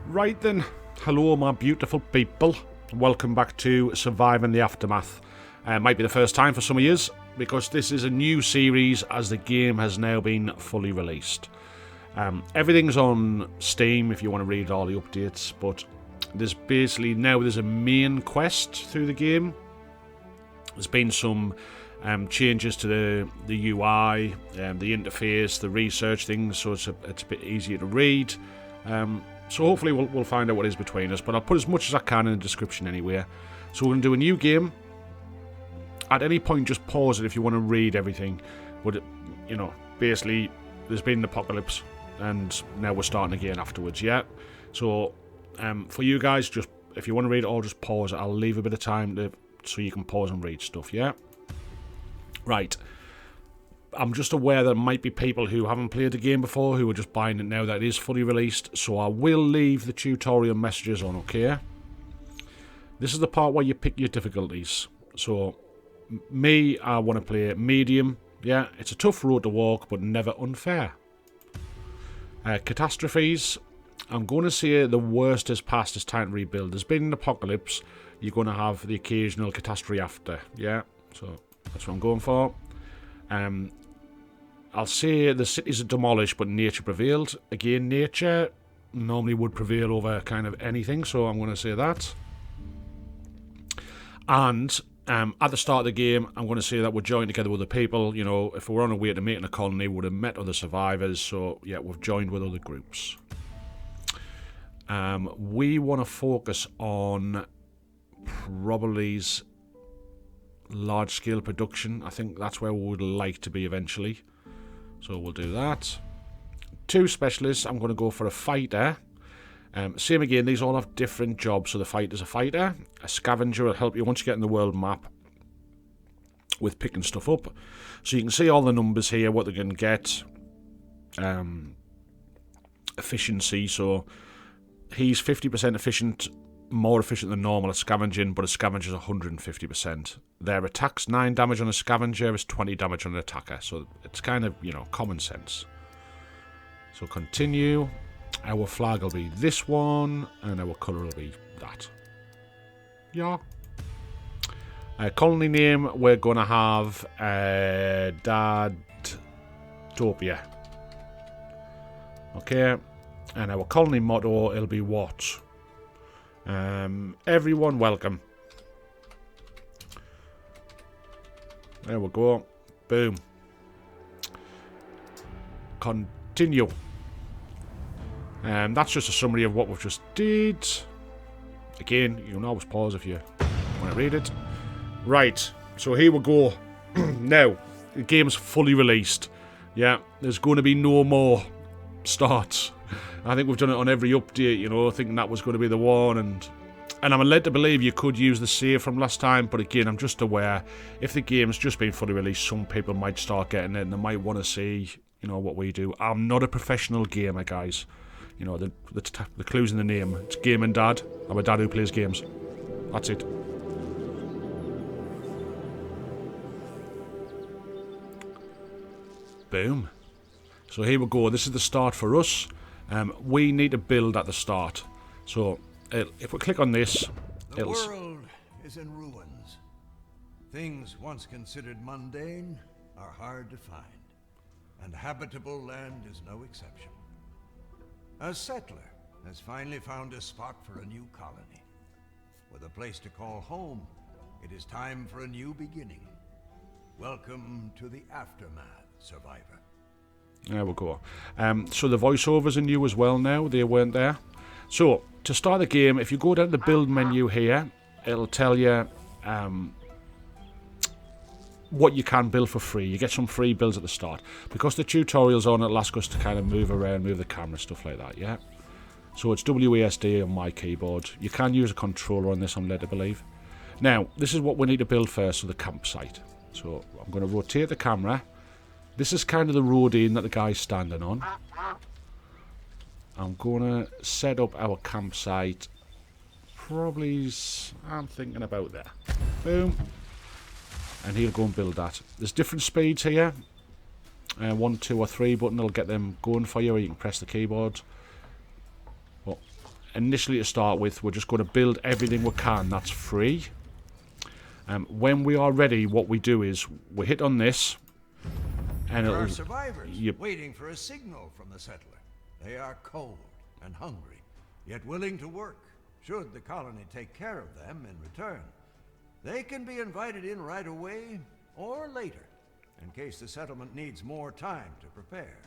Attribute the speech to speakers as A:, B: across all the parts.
A: Right then, hello my beautiful people. Welcome back to Surviving the Aftermath. Might be the first time for some of yous, because this is a new series as the game has now been fully released. Everything's on Steam if you want to read all the updates, but there's a main quest through the game. There's been some changes to the UI, the interface, the research things, so it's a bit easier to read. So hopefully we'll find out what is between us, but I'll put as much as I can in the description anyway. So we're going to do a new game. At any point, just pause it if you want to read everything. But, basically, there's been an apocalypse, and now we're starting again afterwards, yeah? So, for you guys, just if you want to read it all, just pause it. I'll leave a bit of time so you can pause and read stuff, yeah? Right. I'm just aware there might be people who haven't played the game before who are just buying it now that it is fully released, so I will leave the tutorial messages on, okay? This is the part where you pick your difficulties. So, I want to play medium. Yeah, it's a tough road to walk, but never unfair. Catastrophes. I'm going to say the worst has passed, it's time to rebuild. There's been an apocalypse. You're going to have the occasional catastrophe after. Yeah, so that's what I'm going for. I'll say the cities are demolished, but nature prevailed. Again, nature normally would prevail over kind of anything, so I'm going to say that. And at the start of the game, I'm going to say that we're joined together with other people. You know, if we were on our way to making a colony, we would have met other survivors. So, yeah, we've joined with other groups. We want to focus on probably large-scale production. I think that's where we would like to be eventually. So we'll do that. 2 specialists. I'm going to go for a fighter. Same again, these all have different jobs. So the fighter's a fighter. A scavenger will help you once you get in the world map with picking stuff up. So you can see all the numbers here, what they're going to get. Efficiency. So he's 50% efficient, more efficient than normal at scavenging, but a scavenger's 150%. Their attack's 9 damage on a scavenger, is 20 damage on an attacker. So it's kind of, common sense. So continue. Our flag will be this one, and our colour will be that. Yeah. Colony name, we're going to have Dadtopia. Okay. And our colony motto, it'll be what? Everyone welcome. There we go. Boom. Continue. That's just a summary of what we've just did. Again, you can always pause if you want to read it. Right, so here we go. Now, the game's fully released. Yeah, there's going to be no more starts. I think we've done it on every update, thinking that was going to be the one. And I'm led to believe you could use the save from last time. But again, I'm just aware, if the game's just been fully released, some people might start getting it and they might want to see, what we do. I'm not a professional gamer, guys. The clue's in the name. It's Gaming Dad. I'm a dad who plays games. That's it. Boom. So here we go. This is the start for us. We need to build at the start. So if we click on this,
B: the world is in ruins. Things once considered mundane are hard to find, and habitable land is no exception. A settler has finally found a spot for a new colony. With a place to call home, it is time for a new beginning. Welcome to the aftermath, survivor.
A: There we go. So the voiceovers are new as well now. They weren't there. So, to start the game, if you go down to the build menu here, it'll tell you what you can build for free. You get some free builds at the start. Because the tutorial's on, it'll ask us to kind of move around, move the camera, stuff like that, yeah? So it's WASD on my keyboard. You can use a controller on this, I'm led to believe. Now, this is what we need to build first, so the campsite. So I'm going to rotate the camera. This is kind of the road in that the guy's standing on. I'm going to set up our campsite. Probably, I'm thinking about there. Boom. And he'll go and build that. There's different speeds here. 1, 2 or 3 button will get them going for you, or you can press the keyboard. But initially to start with, we're just going to build everything we can that's free. When we are ready, what we do is we hit on this, and
B: There
A: it'll...
B: are survivors waiting for a signal from the settler. They are cold and hungry, yet willing to work, should the colony take care of them in return. They can be invited in right away or later, in case the settlement needs more time to prepare.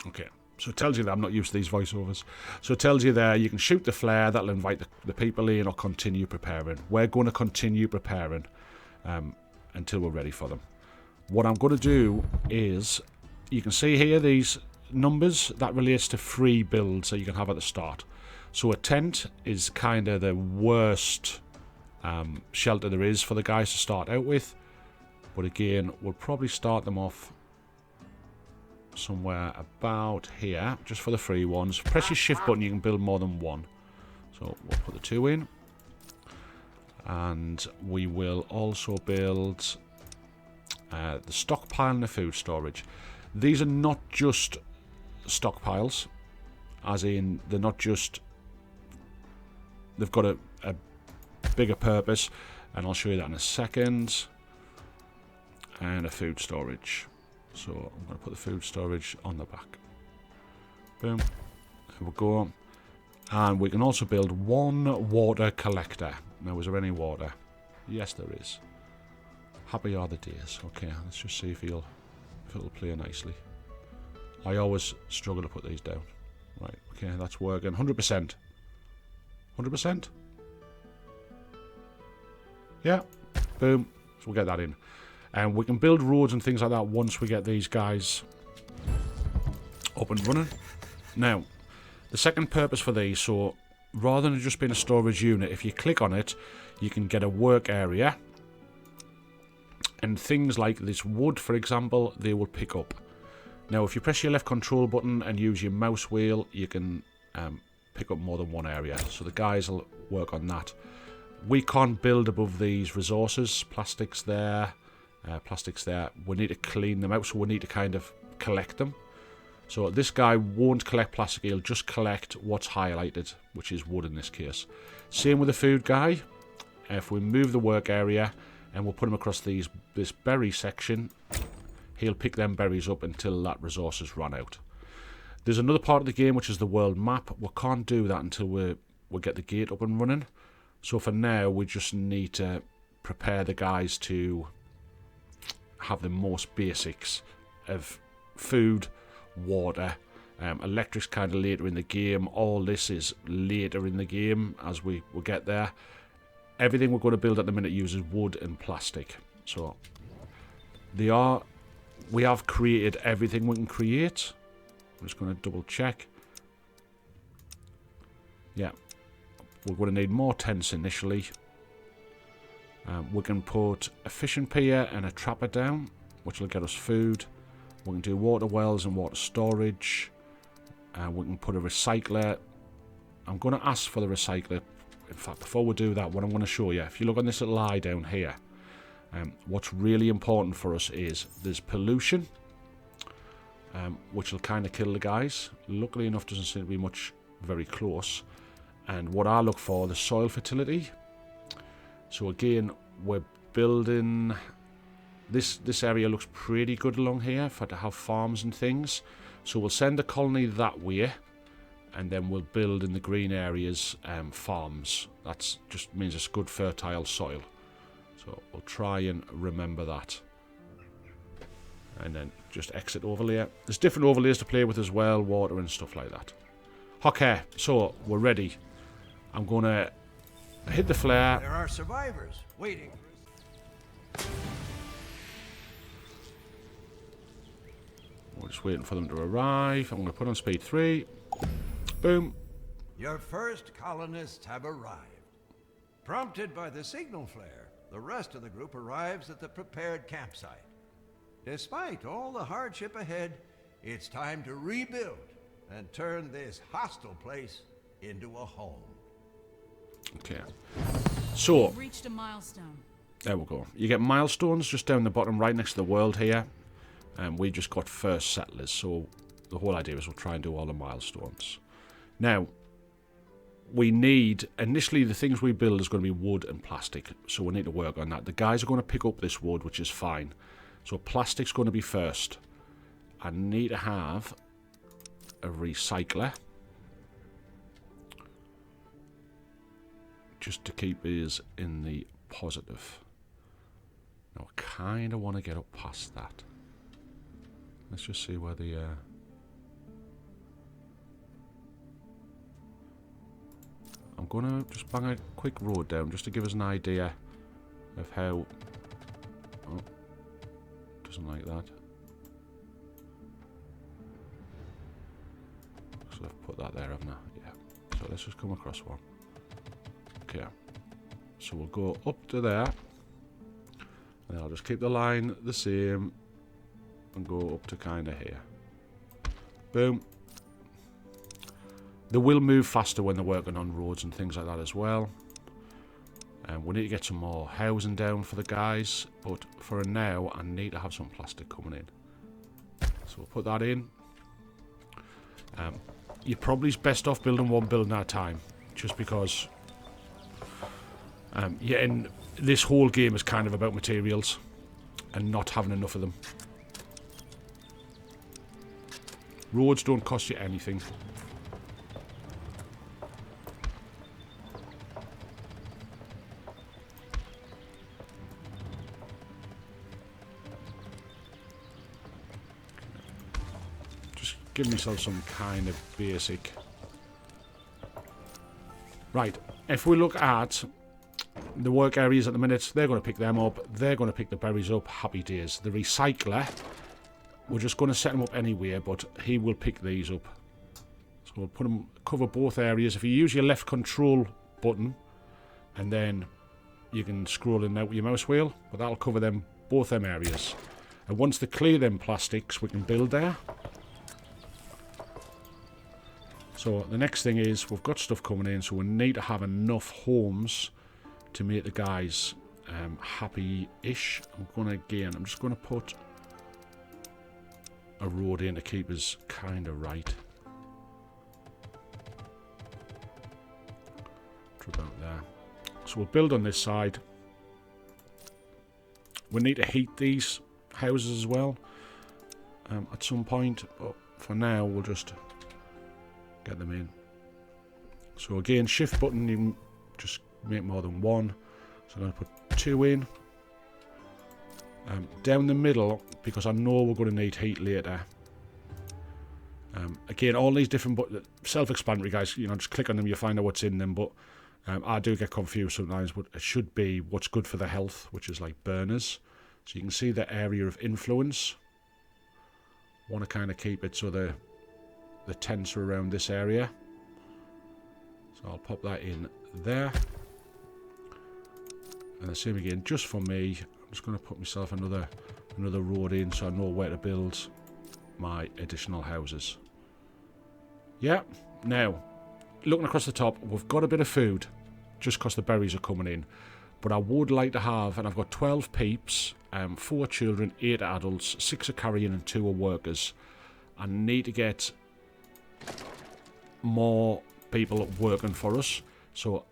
A: Okay, so it tells you that I'm not used to these voiceovers. So it tells you there you can shoot the flare, that'll invite the people in, or continue preparing. We're going to continue preparing until we're ready for them. What I'm going to do is, you can see here these numbers, that relates to free builds that you can have at the start. So a tent is kind of the worst shelter there is for the guys to start out with. But again, we'll probably start them off somewhere about here, just for the free ones. Press your shift button, you can build more than one. So we'll put the 2 in. And we will also build the stockpile and the food storage. These are not just stockpiles, as in they're not just... They've got a bigger purpose, and I'll show you that in a second. And a food storage. So I'm going to put the food storage on the back. Boom. There we go. And we can also build 1 water collector. Now, is there any water? Yes, there is. Happy are the days. Okay, let's just see if it'll play nicely. I always struggle to put these down. Right, okay, that's working. 100%. 100%? Yeah. Boom. So we'll get that in. And we can build roads and things like that once we get these guys up and running. Now, the second purpose for these, so rather than just being a storage unit, if you click on it, you can get a work area. And things like this wood, for example, they will pick up. Now, if you press your left control button and use your mouse wheel, you can pick up more than one area. So the guys will work on that. We can't build above these resources. Plastics there. We need to clean them out, so we need to kind of collect them. So this guy won't collect plastic, he'll just collect what's highlighted, which is wood in this case. Same with the food guy. If we move the work area and we'll put him across this berry section, he'll pick them berries up until that resource has run out. There's another part of the game which is the world map. We can't do that until we get the gate up and running. So for now we just need to prepare the guys to have the most basics of food, water, electric's kind of later in the game. All this is later in the game as we will get there. Everything we're going to build at the minute uses wood and plastic. So we have created everything we can create. I'm just going to double check. Yeah, we're going to need more tents initially. We can put a fishing pier and a trapper down, which will get us food. We can do water wells and water storage. We can put a recycler. I'm going to ask for the recycler. In fact, before we do that, what I'm going to show you, if you look on this little eye down here, what's really important for us is there's pollution, which will kind of kill the guys. Luckily enough, doesn't seem to be much very close. And what I look for, the soil fertility. So again, we're building... This area looks pretty good along here for to have farms and things. So we'll send the colony that way, and then we'll build in the green areas farms. That just means it's good fertile soil. So we'll try and remember that. And then just exit overlay. There's different overlays to play with as well, water and stuff like that. Okay, so we're ready. I'm going to hit the flare.
B: There are survivors waiting.
A: We're just waiting for them to arrive. I'm going to put on speed 3. Boom.
B: Your first colonists have arrived. Prompted by the signal flare, the rest of the group arrives at the prepared campsite. Despite all the hardship ahead, it's time to rebuild and turn this hostile place into a home.
A: Okay. So,
C: We've reached a milestone.
A: There we go. You get milestones just down the bottom right next to the world here. And we just got first settlers. So the whole idea is we'll try and do all the milestones. Now, we need, initially the things we build is going to be wood and plastic, so we need to work on that. The guys are going to pick up this wood, which is fine. So plastic's going to be first. I need to have a recycler, just to keep us in the positive. Now I kind of want to get up past that. Let's just see where the... I'm going to just bang a quick road down just to give us an idea of how... Oh, doesn't like that. So I've put that there, haven't I? Yeah. So let's just come across one. Okay. So we'll go up to there. And I'll just keep the line the same and go up to kind of here. Boom. They will move faster when they're working on roads and things like that as well. And we need to get some more housing down for the guys, but for now I need to have some plastic coming in. So we'll put that in. You're probably best off building one building at a time, just because yeah, and this whole game is kind of about materials and not having enough of them. Roads don't cost you anything. Give myself some kind of basic. Right, if we look at the work areas at the minute, they're going to pick them up. They're going to pick the berries up. Happy days. The recycler, we're just going to set him up anywhere, but he will pick these up. So we'll put him, cover both areas. If you use your left control button, and then you can scroll in and out with your mouse wheel, but that'll cover them, both them areas. And once they clear them plastics, we can build there. So the next thing is we've got stuff coming in, so we need to have enough homes to make the guys happy-ish. I'm just going to put a road in to keep us kind of right. To about there. So we'll build on this side. We need to heat these houses as well at some point, but for now we'll just get them in. So again, shift button, you can just make more than one. So I'm going to put 2 in. Down the middle, because I know we're going to need heat later. Again, all these different buttons, self-explanatory guys, you know, just click on them, you find out what's in them, but I do get confused sometimes, but it should be what's good for the health, which is like burners. So you can see the area of influence. Want to kind of keep it so the tents are around this area. So I'll pop that in there. And the same again, just for me, I'm just going to put myself another road in so I know where to build my additional houses. Yeah, now, looking across the top, we've got a bit of food, just because the berries are coming in. But I would like to have, and I've got 12 peeps, 4 children, 8 adults, 6 are carrying and 2 are workers. I need to get more people working for us, so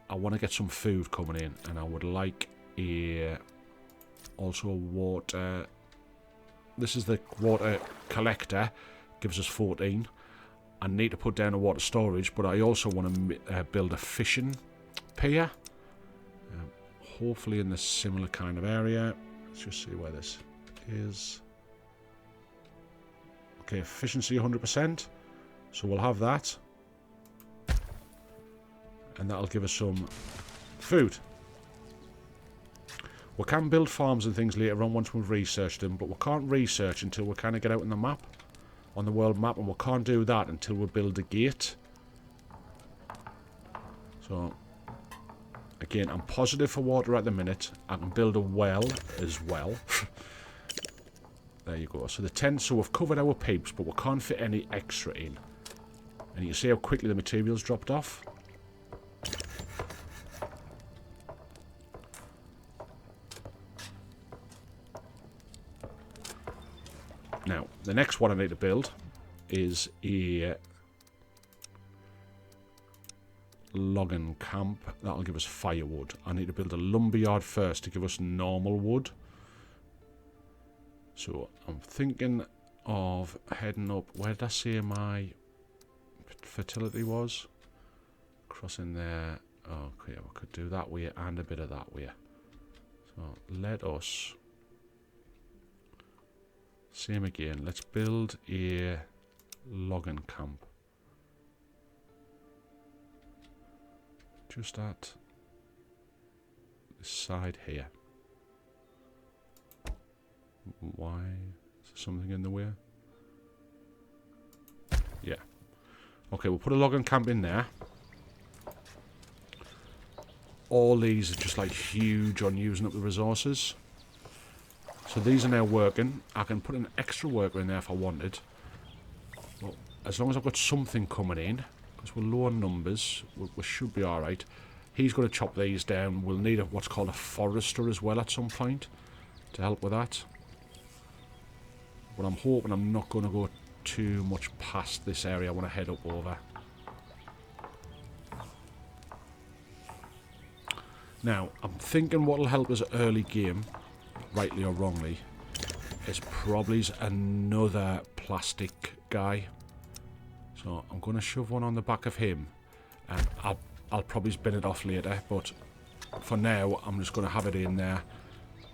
A: I want to get some food coming in, and I would like also water. This is the water collector, gives us 14. I need to put down a water storage, but I also want to build a fishing pier, hopefully in the similar kind of area. Let's just see where this is. Okay, efficiency 100%, so we'll have that. And that'll give us some food. We can build farms and things later on once we've researched them, but we can't research until we kind of get out on the map, on the world map, and we can't do that until we build a gate. So, again, I'm positive for water at the minute. I can build a well as well. There you go. So the tent, so we've covered our peeps, but we can't fit any extra in. And you see how quickly the materials dropped off? Now, the next one I need to build is a logging camp. That'll give us firewood. I need to build a lumberyard first to give us normal wood. So I'm thinking of heading up. Where did I say my fertility was? Crossing there. Oh, okay, we could do that way and a bit of that way. So let us. Same again. Let's build a logging camp. Just at this side here. Why? Is there something in the way? Yeah. Okay, we'll put a logging camp in there. All these are just like huge on using up the resources. So these are now working. I can put an extra worker in there if I wanted. Well, as long as I've got something coming in, because we're low on numbers, we should be alright. He's going to chop these down. We'll need what's called a forester as well at some point to help with that. But I'm hoping I'm not going to go too much past this area. I want to head up over. Now, I'm thinking what will help us early game, rightly or wrongly, is probably another plastic guy. So I'm going to shove one on the back of him, and I'll probably bin it off later, but for now I'm just going to have it in there.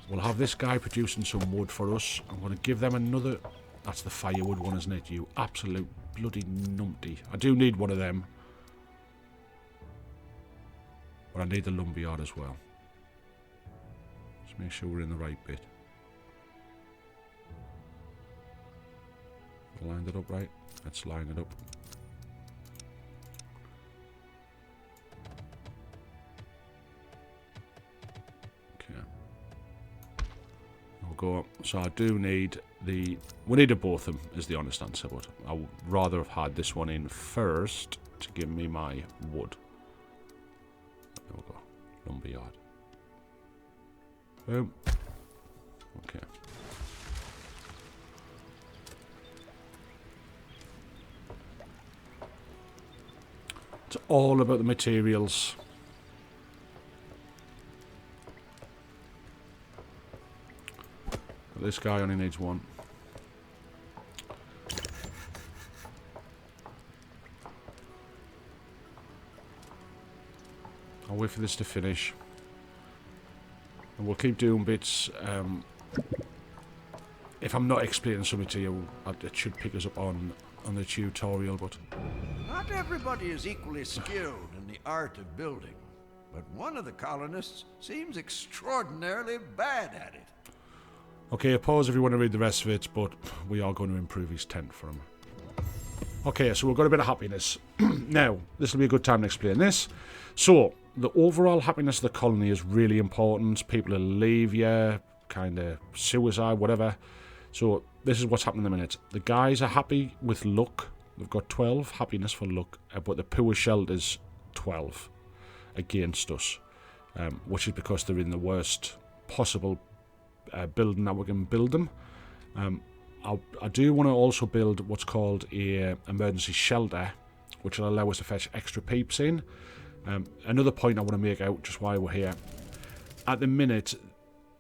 A: We'll have this guy producing some wood for us. I'm going to give them another. That's the firewood one, isn't it? You absolute bloody numpty. I do need one of them, but I need the lumberyard as well. Just make sure we're in the right bit. Lined it up right. Let's line it up. Okay. I'll go up. So I do need the... We needed both of them, is the honest answer, but I would rather have had this one in first to give me my wood. There we go. Lumberyard. Boom. Okay. It's all about the materials. But this guy only needs one. I'll wait for this to finish. And we'll keep doing bits. If I'm not explaining something to you, it should pick us up on the tutorial, but...
B: Not everybody is equally skilled in the art of building, but one of the colonists seems extraordinarily bad at it.
A: Okay, pause if you want to read the rest of it, but we are going to improve his tent for him. Okay, so we've got a bit of happiness. Now, this will be a good time to explain this. So, the overall happiness of the colony is really important. People will leave you, kind of suicide, whatever. So, this is what's happening in a minute. The guys are happy with luck. They've got 12 happiness for luck, but the poor shelter's 12 against us, which is because they're in the worst possible building that we can build them. I do want to also build what's called a emergency shelter, which will allow us to fetch extra peeps in. Another point I want to make out just while we're here. At the minute,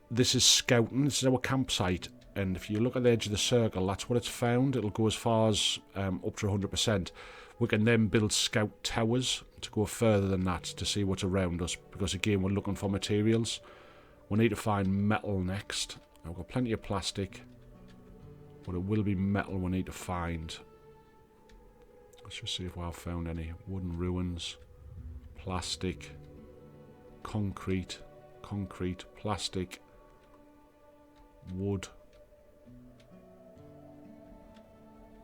A: this is scouting. This is our campsite. And if you look at the edge of the circle, that's what it's found. It'll go as far as up to 100%. We can then build scout towers to go further than that to see what's around us. Because again, we're looking for materials. We need to find metal next. I've got plenty of plastic. But it will be metal we need to find. Let's just see if I've found any. Wooden ruins. Plastic. Concrete. Concrete. Plastic. Wood.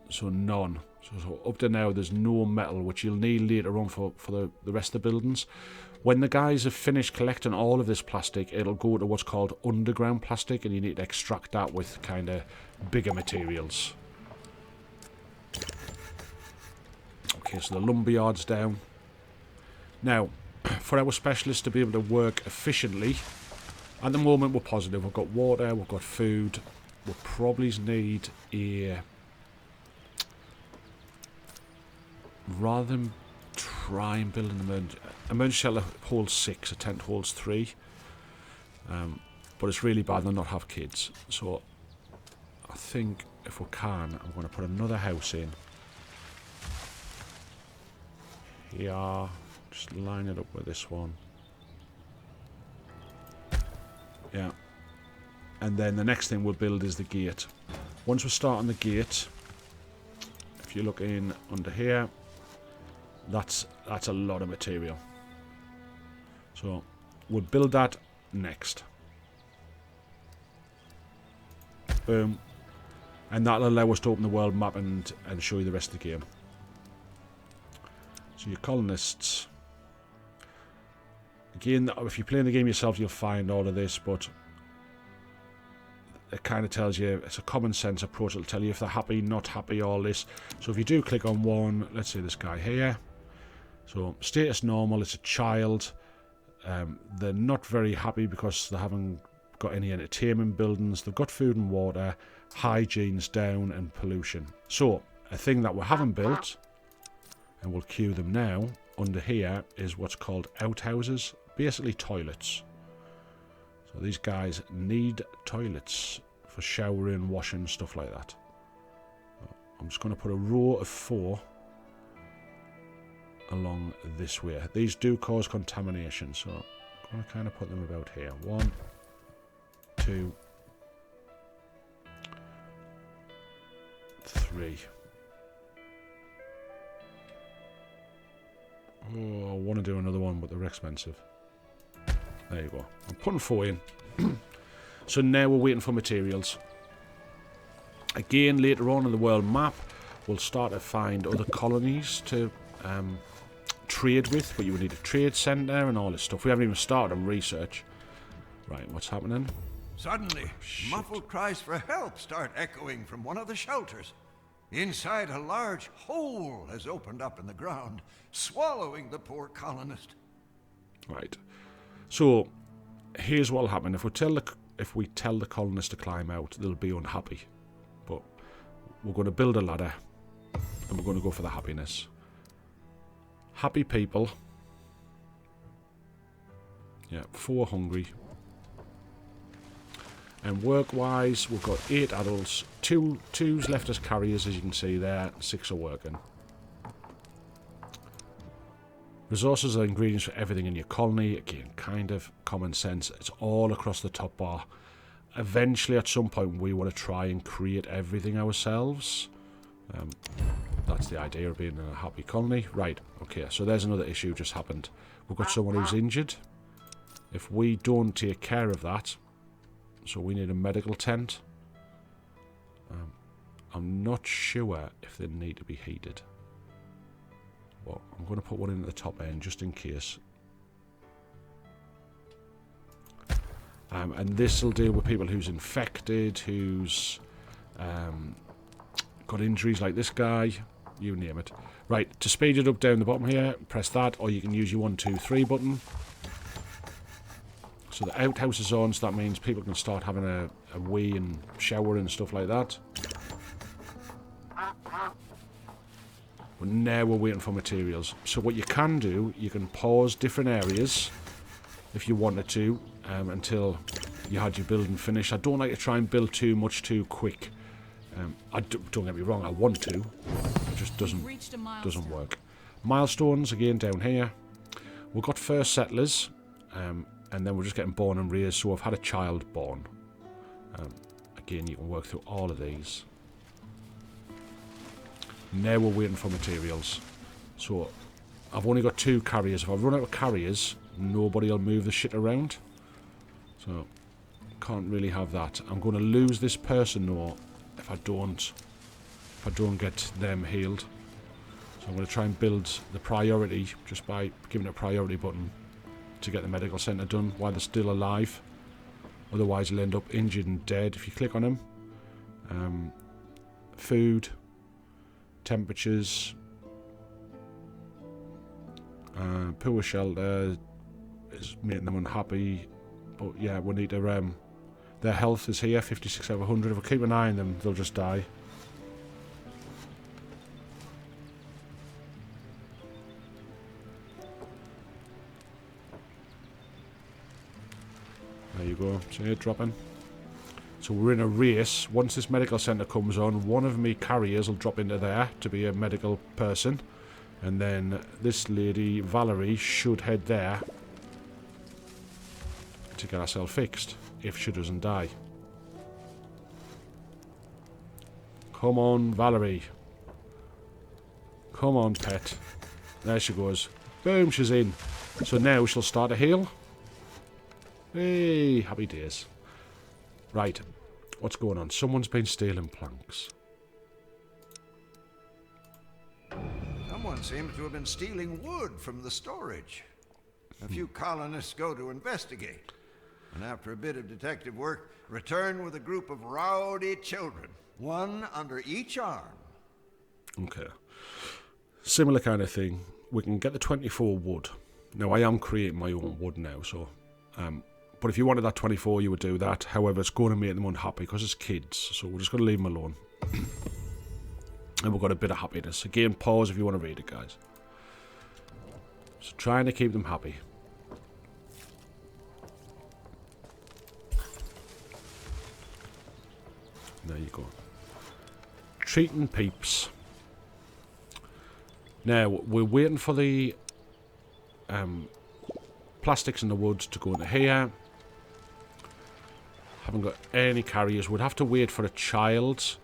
A: So none. So up to now there's no metal, which you'll need later on for the rest of the buildings. When the guys have finished collecting all of this plastic, it'll go to what's called underground plastic, and you need to extract that with kind of bigger materials. Okay, so the lumberyard's down. Now, for our specialists to be able to work efficiently, at the moment we're positive. We've got water, we've got food. We'll probably need a... Rather than try and build an emergency shelter holds 6, a tent holds 3. But it's really bad they'll not have kids. So I think if we can, I'm going to put another house in. Here, just line it up with this one. Yeah. And then the next thing we'll build is the gate. Once we start on the gate, if you look in under here, that's a lot of material. So we'll build that next. Boom. And that'll allow us to open the world map and show you the rest of the game. So your colonists. Again, if you're playing the game yourself, you'll find all of this, but it kind of tells you, it's a common sense approach. It'll tell you if they're happy, not happy, all this. So if you do click on one, let's say this guy here. So status normal, it's a child. They're not very happy because they haven't got any entertainment buildings. They've got food and water, hygiene's down, and pollution. So a thing that we haven't built, and we'll queue them now, under here is what's called outhouses, basically toilets. So these guys need toilets for showering, washing, stuff like that. I'm just going to put a row of 4 along this way. These do cause contamination, so I'm going to kind of put them about here. 1, 2, 3. Oh, I want to do another one, but they're expensive. There you go. I'm putting 4 in. So now we're waiting for materials. Again, later on in the world map, we'll start to find other colonies to trade with, but you would need a trade centre and all this stuff. We haven't even started on research. Right, what's happening?
B: Suddenly, muffled cries for help start echoing from one of the shelters. Inside, a large hole has opened up in the ground, swallowing the poor colonist.
A: Right. So, here's what'll happen. If we tell the colonists to climb out, they'll be unhappy. But we're going to build a ladder, and we're going to go for the happiness. Happy people. Yeah, 4 hungry. And work-wise, we've got 8 adults, 2's left as carriers, as you can see there, 6 are working. Resources are ingredients for everything in your colony. Again, kind of common sense. It's all across the top bar. Eventually, at some point, we want to try and create everything ourselves. That's the idea of being in a happy colony. Right, okay, so there's another issue just happened. We've got someone who's injured. If we don't take care of that, so we need a medical tent. I'm not sure if they need to be heated. Well, I'm going to put one in at the top end just in case. And this will deal with people who's infected, who's got injuries like this guy, you name it. Right, to speed it up down the bottom here, press that, or you can use your 1, 2, 3 button. So the outhouse is on, so that means people can start having a wee and shower and stuff like that. But now we're waiting for materials. So what you can do, you can pause different areas if you wanted to until you had your building finished. I don't like to try and build too much too quick. Don't get me wrong, I want to. It just doesn't work. Milestones, again, down here. We've got first settlers. And then we're just getting born and raised, so I've had a child born. Again, you can work through all of these. Now we're waiting for materials. So, I've only got 2 carriers. If I run out of carriers, nobody will move the shit around. So, can't really have that. I'm going to lose this person, though, if I don't get them healed. So I'm going to try and build the priority just by giving it a priority button to get the medical centre done while they're still alive. Otherwise they'll end up injured and dead. If you click on them, food, temperatures, poor shelter is making them unhappy. But yeah, we need to their health is here, 56 out of 100. If we keep an eye on them, they'll just die. you go. See it dropping. So we're in a race. Once this medical centre comes on, one of me carriers will drop into there to be a medical person. And then this lady, Valerie, should head there to get herself fixed, if she doesn't die. Come on, Valerie. Come on, pet. There she goes. Boom, she's in. So now she'll start to heal. Hey, happy days. Right, what's going on? Someone's been stealing planks.
B: Someone seems to have been stealing wood from the storage. A few colonists go to investigate, and after a bit of detective work, return with a group of rowdy children, one under each arm.
A: Okay. Similar kind of thing. We can get the 24 wood. Now, I am creating my own wood now, so... but if you wanted that 24, you would do that. However, it's going to make them unhappy because it's kids, so we're just going to leave them alone. And we've got a bit of happiness. Again, pause if you want to read it, guys. So trying to keep them happy. There you go. Treating peeps. Now, we're waiting for the plastics and the wood to go into here. Haven't got any carriers. We'd have to wait for a child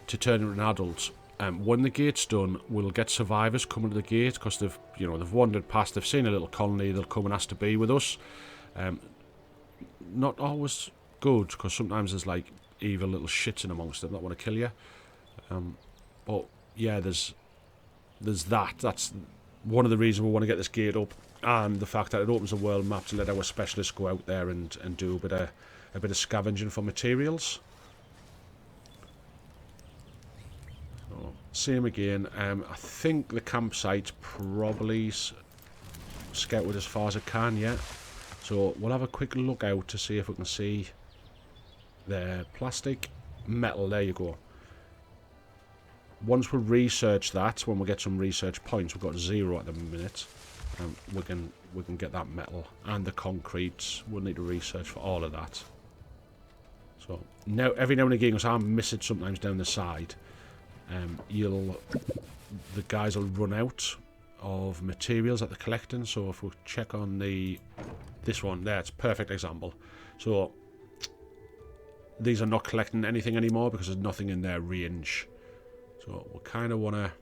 A: to turn into an adult. When the gate's done, we'll get survivors coming to the gate because they've, they've wandered past. They've seen a little colony. They'll come and ask to be with us. Not always good because sometimes there's like evil little shits in amongst them that want to kill you. But yeah, there's that. That's one of the reasons we want to get this gate up, and the fact that it opens a world map to let our specialists go out there and do a bit of scavenging for materials. So, same again. I think the campsite's probably scouted as far as it can yet. So we'll have a quick look out to see if we can see the plastic, metal. There you go. Once we research that, when we get some research points, we've got 0 at the minute. We can get that metal and the concrete. We'll need to research for all of that. So now, every now and again, because I'm missing sometimes down the side, the guys will run out of materials that they're collecting. So if we check on this one there, it's a perfect example. So these are not collecting anything anymore because there's nothing in their range. So we kind of want to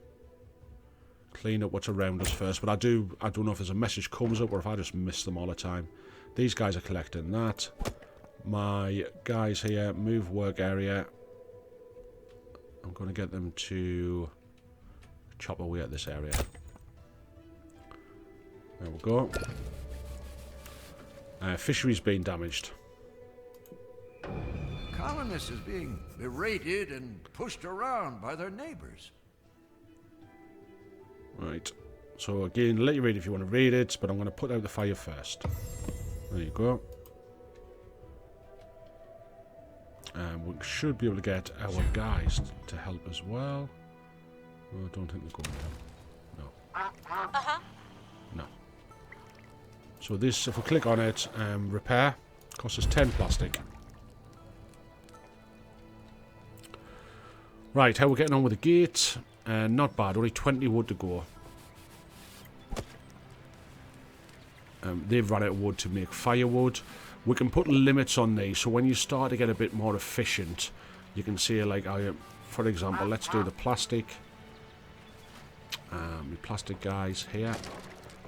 A: clean up what's around us first. But I don't know if there's a message comes up or if I just miss them all the time. These guys are collecting that. My guys here, move work area. I'm going to get them to chop away at this area. There we go. Fishery's been damaged.
B: Colonists is being berated and pushed around by their neighbors.
A: Right. So again, let you read if you want to read it, but I'm going to put out the fire first. There you go. And we should be able to get our guys to help as well. Oh, I don't think they're going down. No. No. So this, if we click on it, repair, costs us 10 plastic. Right, how we're getting on with the gate? Not bad, only 20 wood to go. They've run out of wood to make firewood. We can put limits on these, so when you start to get a bit more efficient, you can see, like, for example, let's do the plastic. The plastic guys here.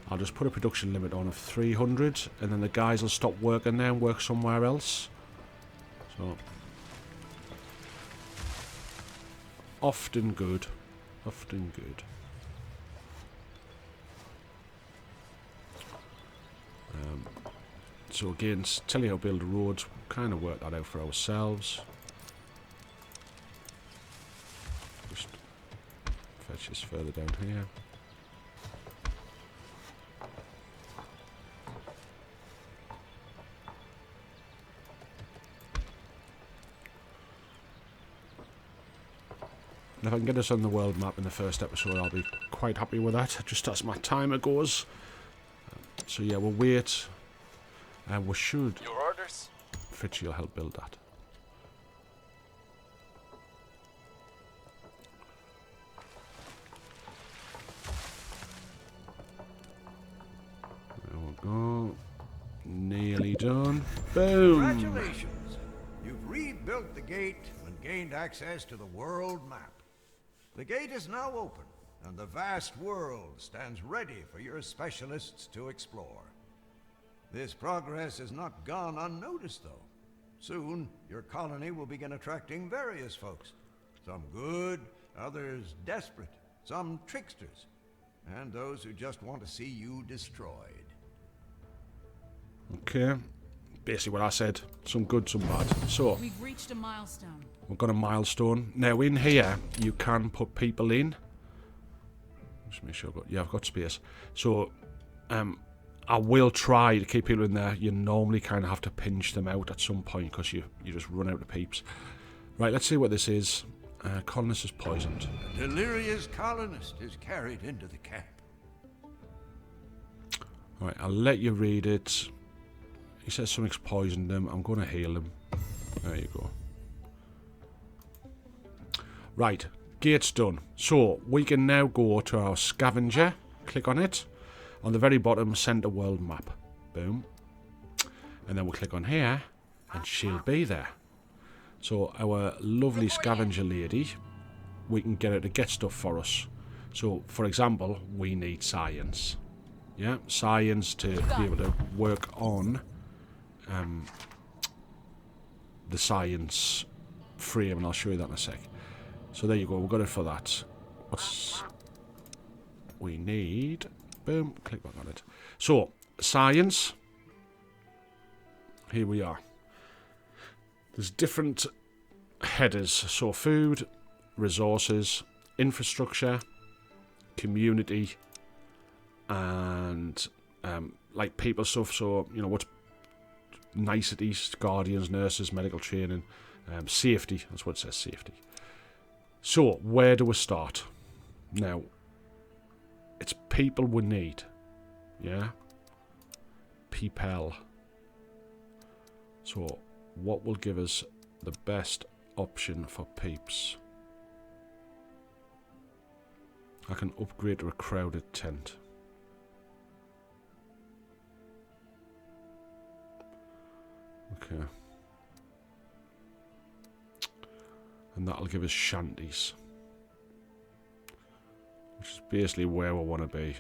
A: I'll just put a production limit on of 300, and then the guys will stop working there and work somewhere else. So, often good. Often good. So again, telling you how to build roads, kind of work that out for ourselves. Just fetch this further down here. And if I can get us on the world map in the first episode, I'll be quite happy with that, just as my timer goes. So yeah, we'll wait. And we should...
C: Your orders?
A: Fritz, you'll help build that. There we go. Nearly done. Boom!
B: Congratulations! You've rebuilt the gate and gained access to the world map. The gate is now open, and the vast world stands ready for your specialists to explore. This progress has not gone unnoticed, though. Soon, your colony will begin attracting various folks. Some good, others desperate, some tricksters, and those who just want to see you destroyed.
A: Okay. Basically what I said. Some good, some bad. So,
C: we've reached a milestone.
A: We've got a milestone. Now, in here, you can put people in. Just make sure I've got... Yeah, I've got space. So, I will try to keep people in there. You normally kind of have to pinch them out at some point because you just run out of peeps. Right, let's see what this is. Colonist is poisoned.
B: A delirious colonist is carried into the camp.
A: Right, I'll let you read it. He says something's poisoned him. I'm going to heal him. There you go. Right, gate's done. So, we can now go to our scavenger. Click on it. On the very bottom, centre world map. Boom. And then we'll click on here, and she'll be there. So, our lovely scavenger lady, we can get her to get stuff for us. So, for example, we need science. Yeah, science to be able to work on the science frame, and I'll show you that in a sec. So there you go, we've got it for that. What's we need? Boom, click back on it. So, science. Here we are. There's different headers. So, food, resources, infrastructure, community, and like people stuff. So, you know, what's niceties, guardians, nurses, medical training, safety. That's what it says, safety. So, where do we start? Now, it's people we need. Yeah? People. So, what will give us the best option for peeps? I can upgrade to a crowded tent. Okay. And that'll give us shanties. Which is basically where we want to be.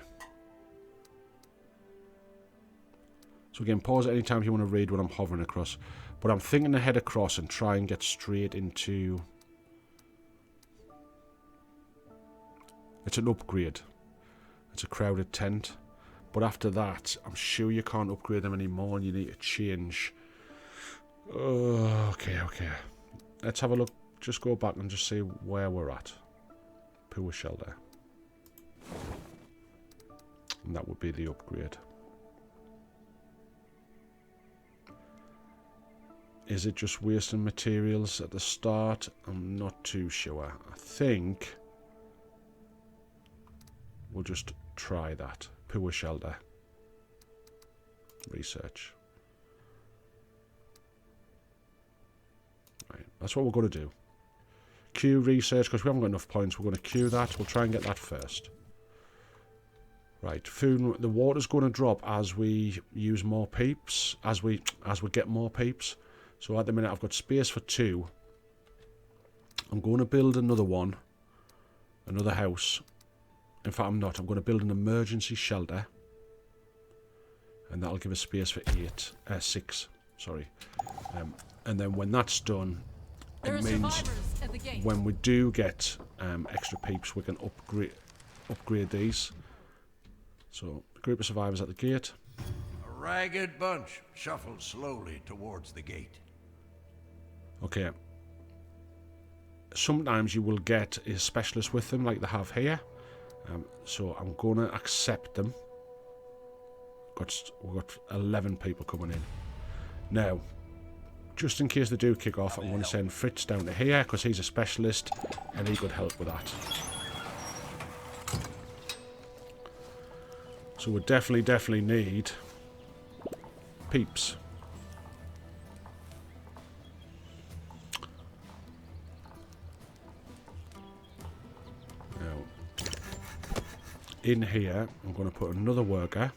A: So again, pause at any time if you want to read what I'm hovering across. But I'm thinking to head across and try and get straight into... It's an upgrade. It's a crowded tent. But after that, I'm sure you can't upgrade them anymore and you need to change. Okay. Let's have a look. Just go back and just see where we're at. Poor shelter. And that would be the upgrade. Is it just wasting materials at the start? I'm not too sure. I think we'll just try that. Poor shelter. Research. Right, that's what we're going to do. Queue research, because we haven't got enough points. We're going to queue that. We'll try and get that first. Right, food. The water's going to drop as we use more peeps. As we get more peeps. So at the minute I've got space for 2. I'm going to build another one. Another house. In fact, I'm not. I'm going to build an emergency shelter. And that'll give us space for 6. Sorry. And then when that's done, it means when we do get extra peeps, we can upgrade these. So, a group of survivors at the gate.
B: A ragged bunch shuffles slowly towards the gate.
A: Okay. Sometimes you will get a specialist with them, like they have here. So I'm going to accept them. We've got 11 people coming in. Now, just in case they do kick off, I'm going to send Fritz down to here because he's a specialist and he could help with that. So we definitely need peeps. in here, I'm going to put another worker.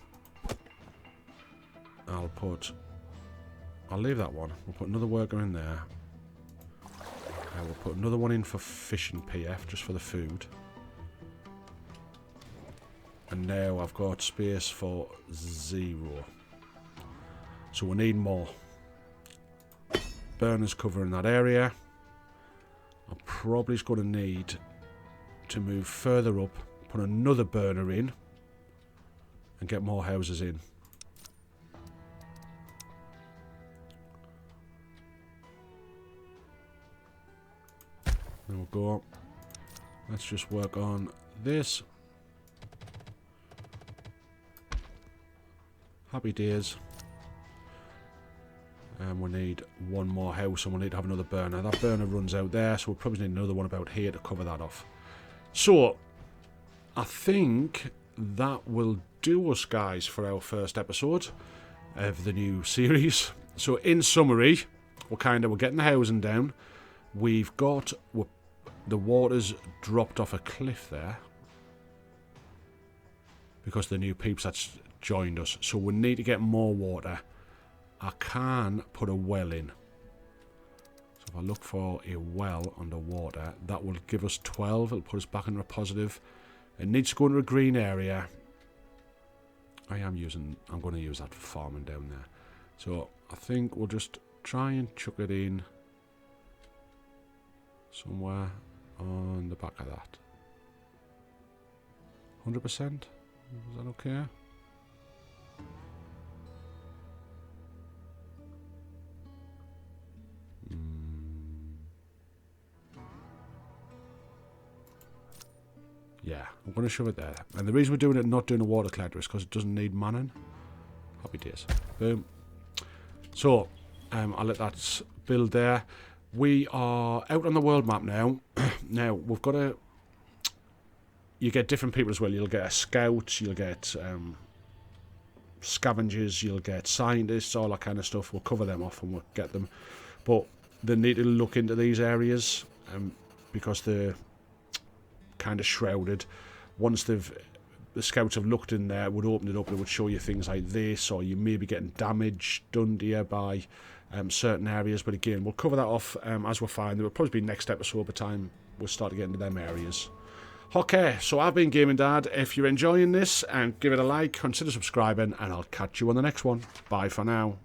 A: I'll leave that one. We'll put another worker in there. We'll put another one in for fishing PF, just for the food. And now I've got space for 0. So we need more. Burners covering that area. I'm probably just going to need to move further up, put another burner in, and get more houses in. Then we'll go. Let's just work on this. Happy days. And we need one more house, and we'll need to have another burner. That burner runs out there, so we'll probably need another one about here to cover that off. So, I think that will do us, guys, for our first episode of the new series. So, in summary, we're getting the housing down. We've got the water's dropped off a cliff there because the new peeps that's joined us. So we need to get more water. I can put a well in. So if I look for a well underwater, that will give us 12. It'll put us back into a positive. It needs to go into a green area. I'm going to use that for farming down there. So I think we'll just try and chuck it in somewhere on the back of that. 100%? Is that okay? Yeah, I'm going to shove it there. And the reason we're doing it, not doing a water collector, is because it doesn't need manning. Happy days. Boom. So, I'll let that build there. We are out on the world map now. Now, we've got to... You get different people as well. You'll get a scout, you'll get scavengers, you'll get scientists, all that kind of stuff. We'll cover them off and we'll get them. But they need to look into these areas because they're kind of shrouded. Once the scouts have looked in there, would open it up, it would show you things like this, or you may be getting damage done to you by certain areas. But again, we'll cover that off as we find. There will probably be next episode by the time we'll start to get into them areas. Okay, so I've been Gaming Dad. If you're enjoying this, give it a like, consider subscribing, and I'll catch you on the next one. Bye for now.